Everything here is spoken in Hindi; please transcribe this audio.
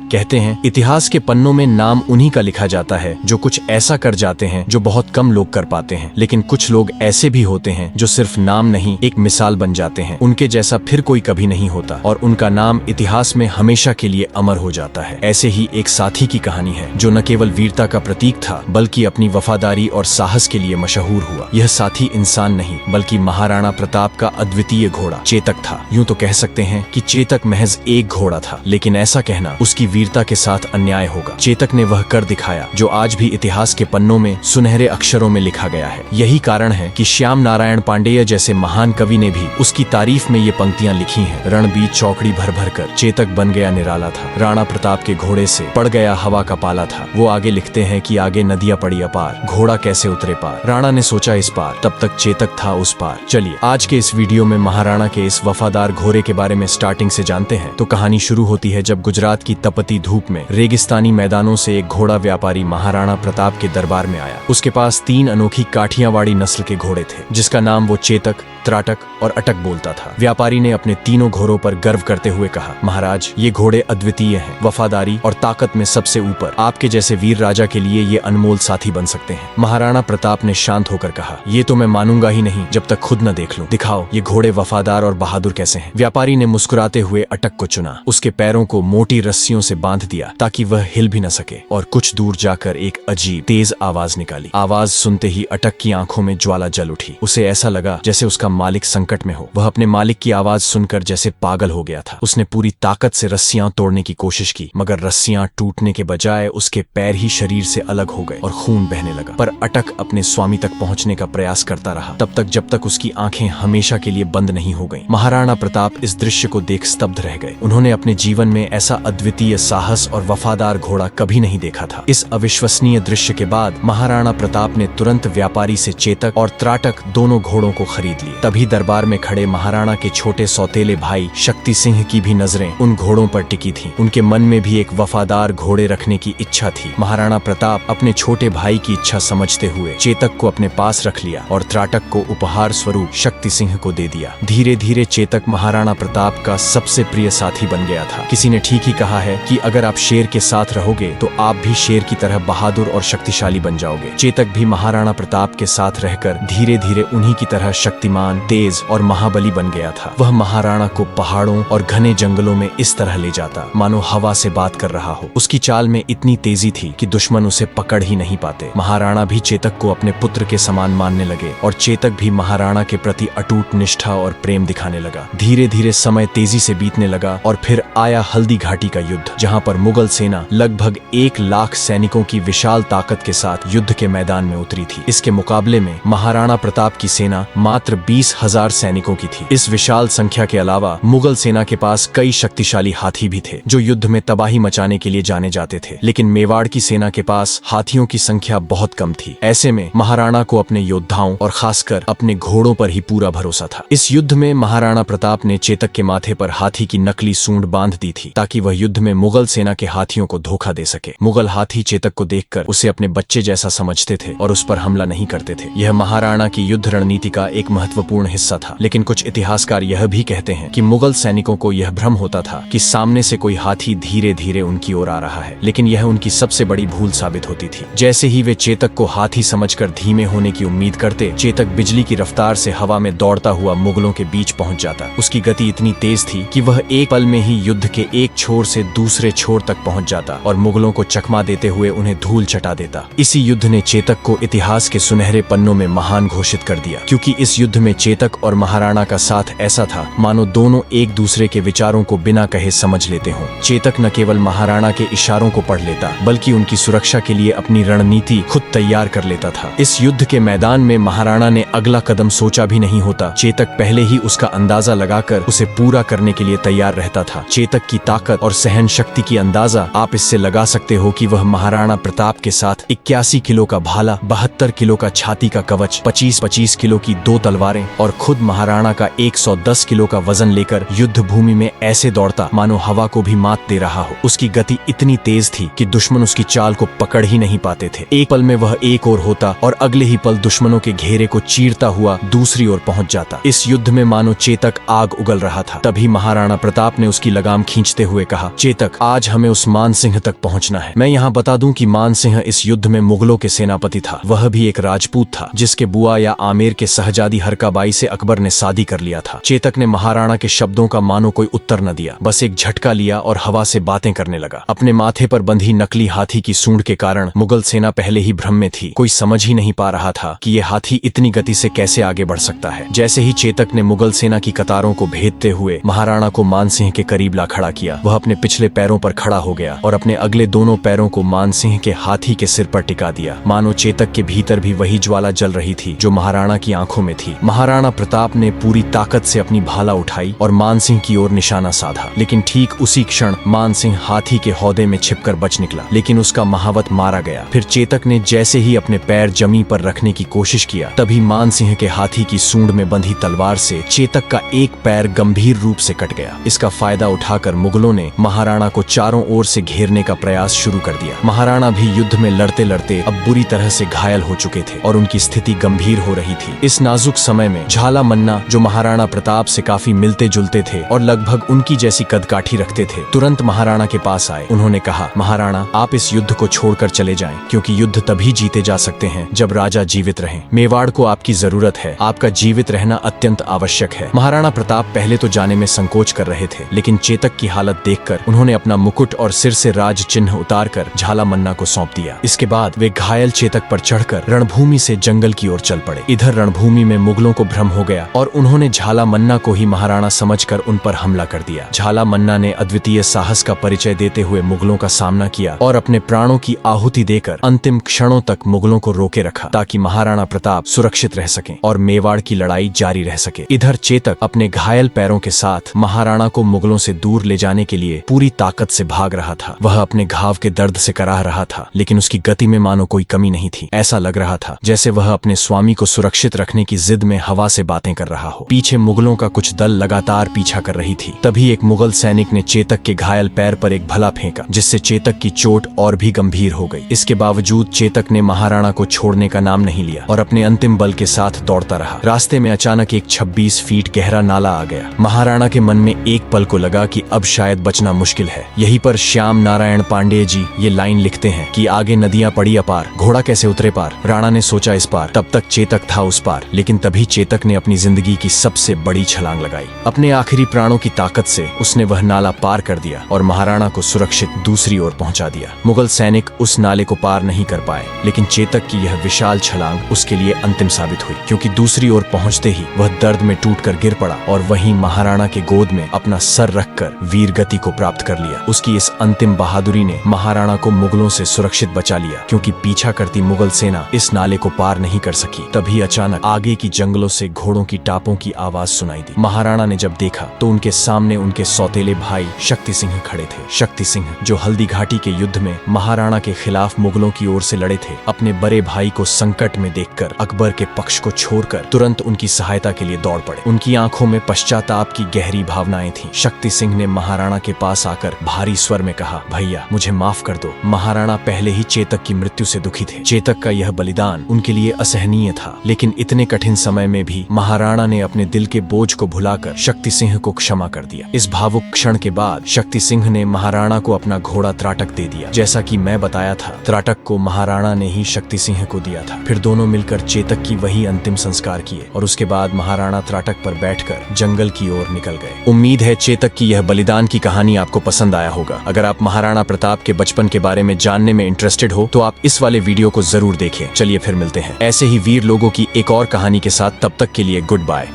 कहते हैं इतिहास के पन्नों में नाम उन्हीं का लिखा जाता है जो कुछ ऐसा कर जाते हैं जो बहुत कम लोग कर पाते हैं, लेकिन कुछ लोग ऐसे भी होते हैं जो सिर्फ नाम नहीं एक मिसाल बन जाते हैं। उनके जैसा फिर कोई कभी नहीं होता और उनका नाम इतिहास में हमेशा के लिए अमर हो जाता है। ऐसे ही एक साथी की कहानी है जो न केवल वीरता का प्रतीक था बल्कि अपनी वफादारी और साहस के लिए मशहूर हुआ। यह साथी इंसान नहीं बल्कि महाराणा प्रताप का अद्वितीय घोड़ा चेतक था। यूं तो कह सकते हैं कि चेतक महज एक घोड़ा था, लेकिन ऐसा कहना उसकी वीरता के साथ अन्याय होगा। चेतक ने वह कर दिखाया जो आज भी इतिहास के पन्नों में सुनहरे अक्षरों में लिखा गया है। यही कारण है कि श्याम नारायण पांडेय जैसे महान कवि ने भी उसकी तारीफ में ये पंक्तियां लिखी हैं। रण बीच चौकड़ी भर भर कर चेतक बन गया निराला था, राणा प्रताप के घोड़े से पड़ गया हवा का पाला था। वो आगे लिखते हैं कि आगे नदियां पड़ी अपार, घोड़ा कैसे उतरे पार, राणा ने सोचा इस पार, तब तक चेतक था उस पार। चलिए आज के इस वीडियो में महाराणा के इस वफादार घोड़े के बारे में स्टार्टिंग से जानते हैं। तो कहानी शुरू होती है जब गुजरात की तपती धूप में रेगिस्तानी मैदानों से एक घोड़ा व्यापारी महाराणा प्रताप के दरबार में आया। उसके पास 3 अनोखी काठियावाड़ी नस्ल के घोड़े थे जिसका नाम वो चेतक, त्राटक और अटक बोलता था। व्यापारी ने अपने तीनों घोड़ों पर गर्व करते हुए कहा, महाराज ये घोड़े अद्वितीय हैं, वफादारी और ताकत में सबसे ऊपर। आपके जैसे वीर राजा के लिए ये अनमोल साथी बन सकते हैं। महाराणा प्रताप ने शांत होकर कहा, ये तो मैं मानूंगा ही नहीं जब तक खुद न देख लूं। दिखाओ ये घोड़े वफादार और बहादुर कैसे हैं। व्यापारी ने मुस्कुराते हुए अटक को चुना। उसके पैरों को मोटी रस्सियों से बांध दिया ताकि वह हिल भी न सके और कुछ दूर जाकर एक अजीब तेज आवाज निकाली। आवाज सुनते ही अटक की आंखों में ज्वाला जल उठी। उसे ऐसा लगा जैसे उसका मालिक संकट में हो। वह अपने मालिक की आवाज सुनकर जैसे पागल हो गया था। उसने पूरी ताकत से रस्सियां तोड़ने की कोशिश की, मगर रस्सियां टूटने के बजाय उसके पैर ही शरीर से अलग हो गए और खून बहने लगा। पर अटक अपने स्वामी तक पहुंचने का प्रयास करता रहा, तब तक जब तक उसकी आंखें हमेशा के लिए बंद नहीं हो गईं। महाराणा प्रताप इस दृश्य को देख स्तब्ध रह गए। उन्होंने अपने जीवन में ऐसा अद्वितीय साहस और वफादार घोड़ा कभी नहीं देखा था। इस अविश्वसनीय दृश्य के बाद महाराणा प्रताप ने तुरंत व्यापारी से चेतक और त्राटक दोनों घोड़ों को खरीद लिए। तभी दरबार में खड़े महाराणा के छोटे सौतेले भाई शक्ति सिंह की भी नजरें उन घोड़ों पर टिकी थीं। उनके मन में भी एक वफादार घोड़े रखने की इच्छा थी। महाराणा प्रताप अपने छोटे भाई की इच्छा समझते हुए चेतक को अपने पास रख लिया और त्राटक को उपहार स्वरूप शक्ति सिंह को दे दिया। धीरे धीरे चेतक महाराणा प्रताप का सबसे प्रिय साथी बन गया था। किसी ने ठीक ही कहा है कि अगर आप शेर के साथ रहोगे तो आप भी शेर की तरह बहादुर और शक्तिशाली बन जाओगे। चेतक भी महाराणा प्रताप के साथ रहकर धीरे धीरे उन्हीं की तरह शक्तिमान, तेज और महाबली बन गया था। वह महाराणा को पहाड़ों और घने जंगलों में इस तरह ले जाता मानो हवा से बात कर रहा हो। उसकी चाल में इतनी तेजी थी कि दुश्मन उसे पकड़ ही नहीं पाते। महाराणा भी चेतक को अपने पुत्र के समान मानने लगे और चेतक भी महाराणा के प्रति अटूट निष्ठा और प्रेम दिखाने लगा। धीरे धीरे समय तेजी से बीतने लगा और फिर आया हल्दी घाटी का युद्ध, जहां पर मुगल सेना लगभग 1 लाख सैनिकों की विशाल ताकत के साथ युद्ध के मैदान में उतरी थी। इसके मुकाबले में महाराणा प्रताप की सेना मात्र 20,000 सैनिकों की थी। इस विशाल संख्या के अलावा मुगल सेना के पास कई शक्तिशाली हाथी भी थे जो युद्ध में तबाही मचाने के लिए जाने जाते थे, लेकिन मेवाड़ की सेना के पास हाथियों की संख्या बहुत कम थी। ऐसे में महाराणा को अपने योद्धाओं और खासकर अपने घोड़ों पर ही पूरा भरोसा था। इस युद्ध में महाराणा प्रताप ने चेतक के माथे पर हाथी की नकली सूंड बांध दी थी ताकि वह युद्ध में मुगल सेना के हाथियों को धोखा दे सके। मुगल हाथी चेतक को देखकर उसे अपने बच्चे जैसा समझते थे और उस पर हमला नहीं करते थे। यह महाराणा की युद्ध रणनीति का एक महत्वपूर्ण हिस्सा था, लेकिन कुछ इतिहासकार यह भी कहते हैं कि मुगल सैनिकों को यह भ्रम होता था कि सामने से कोई हाथी धीरे धीरे उनकी ओर आ रहा है, लेकिन यह उनकी सबसे बड़ी भूल साबित होती थी। जैसे ही वे चेतक को हाथी समझकर धीमे होने की उम्मीद करते, चेतक बिजली की रफ्तार से हवा में दौड़ता हुआ मुगलों के बीच पहुंच जाता। उसकी गति इतनी तेज थी कि वह एक पल में ही युद्ध के एक छोर से दूसरे छोर तक पहुंच जाता और मुगलों को चकमा देते हुए उन्हें धूल चटा देता। इसी युद्ध ने चेतक को इतिहास के सुनहरे पन्नों में महान घोषित कर दिया, क्योंकि इस युद्ध में चेतक और महाराणा का साथ ऐसा था मानो दोनों एक दूसरे के विचारों को बिना कहे समझ लेते हों। चेतक न केवल महाराणा के इशारों को पढ़ लेता बल्कि उनकी सुरक्षा के लिए अपनी रणनीति खुद तैयार कर लेता था। इस युद्ध के मैदान में महाराणा ने अगला कदम सोचा भी नहीं होता, चेतक पहले ही उसका अंदाजा लगाकर उसे पूरा करने के लिए तैयार रहता था। चेतक की ताकत और सहन शक्ति की अंदाजा आप इससे लगा सकते हो कि वह महाराणा प्रताप के साथ 81 किलो का भाला, 72 किलो का छाती का कवच, 25-25 किलो की 2 तलवारें और खुद महाराणा का 110 किलो का वजन लेकर युद्ध भूमि में ऐसे दौड़ता मानो हवा को भी मात दे रहा हो। उसकी गति इतनी तेज थी कि दुश्मन उसकी चाल को पकड़ ही नहीं पाते थे। एक पल में वह एक ओर होता और अगले ही पल दुश्मनों के घेरे को चीरता हुआ दूसरी ओर पहुंच जाता। इस युद्ध में मानो चेतक आग उगल रहा था। तभी महाराणा प्रताप ने उसकी लगाम खींचते हुए कहा, चेतक चेतक, आज हमें उस मान सिंह तक पहुंचना है। मैं यहाँ बता दूं कि मान सिंह इस युद्ध में मुगलों के सेनापति था। वह भी एक राजपूत था जिसके बुआ या आमेर के सहजादी हरकाबाई से अकबर ने शादी कर लिया था। चेतक ने महाराणा के शब्दों का मानो कोई उत्तर न दिया, बस एक झटका लिया और हवा से बातें करने लगा। अपने माथे पर बंधी नकली हाथी की सूंड के कारण मुगल सेना पहले ही भ्रम में थी। कोई समझ ही नहीं पा रहा था कि ये हाथी इतनी गति से कैसे आगे बढ़ सकता है। जैसे ही चेतक ने मुगल सेना की कतारों को भेदते हुए महाराणा को मान सिंह के करीब ला खड़ा किया, वह अपने पिछले पैरों पर खड़ा हो गया और अपने अगले दोनों पैरों को मान सिंह के हाथी के सिर पर टिका दिया। मानो चेतक के भीतर भी वही ज्वाला जल रही थी जो महाराणा की आंखों में थी। महाराणा प्रताप ने पूरी ताकत से अपनी भाला उठाई और मान सिंह की ओर निशाना साधा, लेकिन ठीक उसी क्षण मान सिंह हाथी के हौदे में छिपकर बच निकला, लेकिन उसका महावत मारा गया। फिर चेतक ने जैसे ही अपने पैर जमीन पर रखने की कोशिश किया, तभी मान सिंह के हाथी की सूंड में बंधी तलवार से चेतक का एक पैर गंभीर रूप से कट गया। इसका फायदा उठाकर मुगलों ने महाराणा को चारों ओर से घेरने का प्रयास शुरू कर दिया। महाराणा भी युद्ध में लड़ते लड़ते अब बुरी तरह से घायल हो चुके थे और उनकी स्थिति गंभीर हो रही थी। इस नाजुक समय में झाला मन्ना, जो महाराणा प्रताप से काफी मिलते जुलते थे और लगभग उनकी जैसी कदकाठी रखते थे, तुरंत महाराणा के पास आए। उन्होंने कहा, महाराणा, आप इस युद्ध को छोड़कर चले जाएं, क्योंकि युद्ध तभी जीते जा सकते हैं जब राजा जीवित रहें। मेवाड़ को आपकी जरूरत है, आपका जीवित रहना अत्यंत आवश्यक है। महाराणा प्रताप पहले तो जाने में संकोच कर रहे थे, लेकिन चेतक की हालत देखकर उन्होंने अपना मुकुट और सिर से राज चिन्ह उतारकर झाला मन्ना को सौंप दिया। इसके बाद वे घायल चेतक पर चढ़कर रणभूमि से जंगल की ओर चल पड़े। इधर रणभूमि में मुगलों को भ्रम हो गया और उन्होंने झाला मन्ना को ही महाराणा समझकर उन पर हमला कर दिया। झाला मन्ना ने अद्वितीय साहस का परिचय देते हुए मुगलों का सामना किया और अपने प्राणों की आहुति देकर अंतिम क्षणों तक मुगलों को रोके रखा, ताकि महाराणा प्रताप सुरक्षित रह सकें और मेवाड़ की लड़ाई जारी रह सके। इधर चेतक अपने घायल पैरों के साथ महाराणा को मुगलों से दूर ले जाने के लिए पूरी ताकत से भाग रहा था। वह अपने घाव के दर्द से कराह रहा था, लेकिन उसकी गति में मानो कोई कमी नहीं थी। ऐसा लग रहा था जैसे वह अपने स्वामी को सुरक्षित रखने की जिद में हवा से बातें कर रहा हो। पीछे मुगलों का कुछ दल लगातार पीछा कर रही थी। तभी एक मुगल सैनिक ने चेतक के घायल पैर पर एक भला फेंका, जिससे चेतक की चोट और भी गंभीर हो गई। इसके बावजूद चेतक ने महाराणा को छोड़ने का नाम नहीं लिया और अपने अंतिम बल के साथ दौड़ता रहा। रास्ते में अचानक एक 26 फीट गहरा नाला आ गया। महाराणा के मन में एक पल को लगा कि अब शायद बचना मुश्किल है। यहीं पर श्याम नारायण पांडेय जी ये लाइन लिखते हैं कि आगे नदियां पड़ी अपार, घोड़ा कैसे उतरे पार। राणा ने सोचा इस पार, तब तक चेतक था उस पार, लेकिन तभी चेतक ने अपनी जिंदगी की सबसे बड़ी छलांग लगाई। अपने आखिरी प्राणों की ताकत से उसने वह नाला पार कर दिया और महाराणा को सुरक्षित दूसरी ओर पहुंचा दिया। मुगल सैनिक उस नाले को पार नहीं कर पाए, लेकिन चेतक की यह विशाल छलांग उसके लिए अंतिम साबित हुई, क्योंकि दूसरी ओर पहुंचते ही वह दर्द में टूटकर गिर पड़ा और वहीं महाराणा के गोद में अपना सर रखकर वीर गति को प्राप्त कर लिया। उसकी इस अंतिम बहादुरी ने महाराणा को मुगलों से सुरक्षित बचा लिया, क्योंकि पीछा करती मुगल सेना इस नाले को पार नहीं कर सकी। तभी अचानक आगे की जंगलों से घोड़ों की टापों की आवाज सुनाई दी। महाराणा ने जब देखा तो उनके सामने उनके सौतेले भाई शक्ति सिंह खड़े थे। शक्ति सिंह, जो हल्दी घाटी के युद्ध में महाराणा के खिलाफ मुगलों की ओर से लड़े थे, अपने बड़े भाई को संकट में देखकर अकबर के पक्ष को छोड़कर तुरंत उनकी सहायता के लिए दौड़ पड़े। उनकी आंखों में पश्चाताप की गहरी भावनाएं थीं। शक्ति सिंह ने महाराणा के पास आकर भारी स्वर में कहा, भैया मुझे माफ कर दो। महाराणा पहले ही चेतक की मृत्यु से दुखी थे। चेतक का यह बलिदान उनके लिए असहनीय था, लेकिन इतने कठिन समय में भी महाराणा ने अपने दिल के बोझ को भुलाकर शक्ति सिंह को क्षमा कर दिया। इस भावुक क्षण के बाद शक्ति सिंह ने महाराणा को अपना घोड़ा त्राटक दे दिया। जैसा कि मैं बताया था, त्राटक को महाराणा ने ही शक्ति सिंह को दिया था। फिर दोनों मिलकर चेतक की वही अंतिम संस्कार किए और उसके बाद महाराणा त्राटक पर बैठकर जंगल की ओर निकल गए। उम्मीद है चेतक की यह बलिदान की कहानी आपको पसंद आया होगा। अगर आप महाराणा प्रताप के बचपन के बारे में जानने में इंटरेस्टेड हो तो आप इस वाले वीडियो को जरूर देखें। चलिए फिर मिलते हैं ऐसे ही वीर लोगों की एक और कहानी के साथ। तब तक के लिए गुड बाय।